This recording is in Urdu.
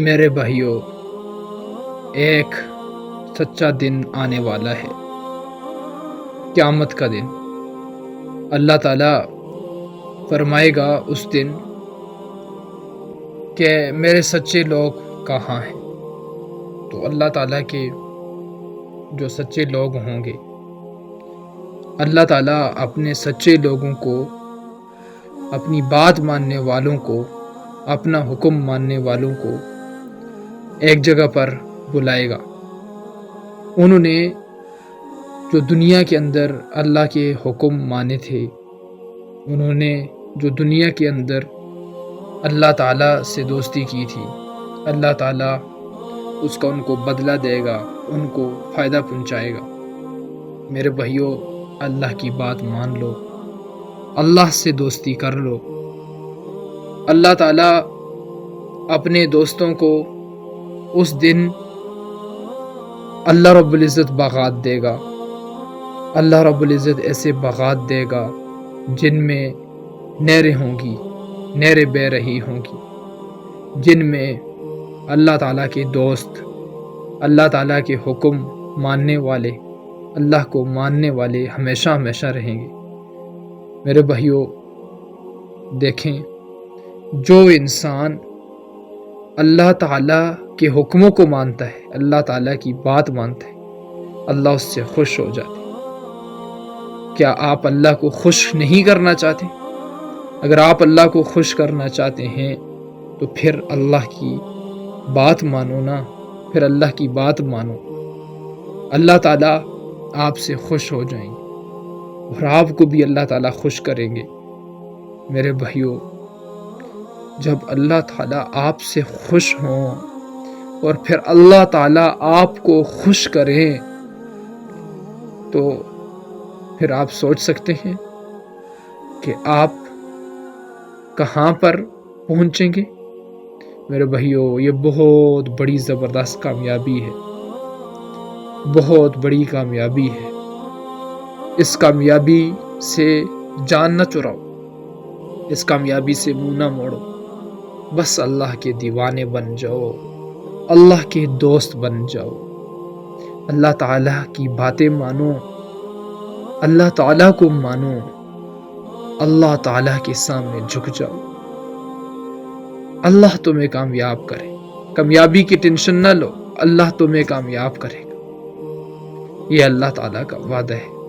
میرے بھائیوں، ایک سچا دن آنے والا ہے، قیامت کا دن۔ اللہ تعالیٰ فرمائے گا اس دن کہ میرے سچے لوگ کہاں ہیں؟ تو اللہ تعالیٰ کے جو سچے لوگ ہوں گے، اللہ تعالیٰ اپنے سچے لوگوں کو، اپنی بات ماننے والوں کو، اپنا حکم ماننے والوں کو ایک جگہ پر بلائے گا۔ انہوں نے جو دنیا کے اندر اللہ کے حکم مانے تھے، انہوں نے جو دنیا کے اندر اللہ تعالیٰ سے دوستی کی تھی، اللہ تعالیٰ اس کا ان کو بدلہ دے گا، ان کو فائدہ پہنچائے گا۔ میرے بھائیوں، اللہ کی بات مان لو، اللہ سے دوستی کر لو۔ اللہ تعالیٰ اپنے دوستوں کو اس دن اللہ رب العزت باغات دے گا۔ اللہ رب العزت ایسے باغات دے گا جن میں نہریں ہوں گی، نہریں بہہ رہی ہوں گی، جن میں اللہ تعالیٰ کے دوست، اللہ تعالیٰ کے حکم ماننے والے، اللہ کو ماننے والے ہمیشہ ہمیشہ رہیں گے۔ میرے بھائیوں، دیکھیں، جو انسان اللہ تعالیٰ کے حکموں کو مانتا ہے، اللہ تعالیٰ کی بات مانتا ہے، اللہ اس سے خوش ہو جاتا ہے۔ کیا آپ اللہ کو خوش نہیں کرنا چاہتے؟ اگر آپ اللہ کو خوش کرنا چاہتے ہیں تو پھر اللہ کی بات مانو نا، پھر اللہ کی بات مانو۔ اللہ تعالیٰ آپ سے خوش ہو جائیں گے اور آپ کو بھی اللہ تعالیٰ خوش کریں گے۔ میرے بھائیوں، جب اللہ تعالیٰ آپ سے خوش ہوں اور پھر اللہ تعالیٰ آپ کو خوش کریں تو پھر آپ سوچ سکتے ہیں کہ آپ کہاں پر پہنچیں گے۔ میرے بھائیوں، یہ بہت بڑی زبردست کامیابی ہے، بہت بڑی کامیابی ہے۔ اس کامیابی سے جان نہ چراؤ، اس کامیابی سے منہ نہ موڑو، بس اللہ کے دیوانے بن جاؤ، اللہ کے دوست بن جاؤ، اللہ تعالیٰ کی باتیں مانو، اللہ تعالیٰ کو مانو، اللہ تعالیٰ کے سامنے جھک جاؤ۔ اللہ تمہیں کامیاب کرے، کامیابی کی ٹینشن نہ لو، اللہ تمہیں کامیاب کرے گا، یہ اللہ تعالیٰ کا وعدہ ہے۔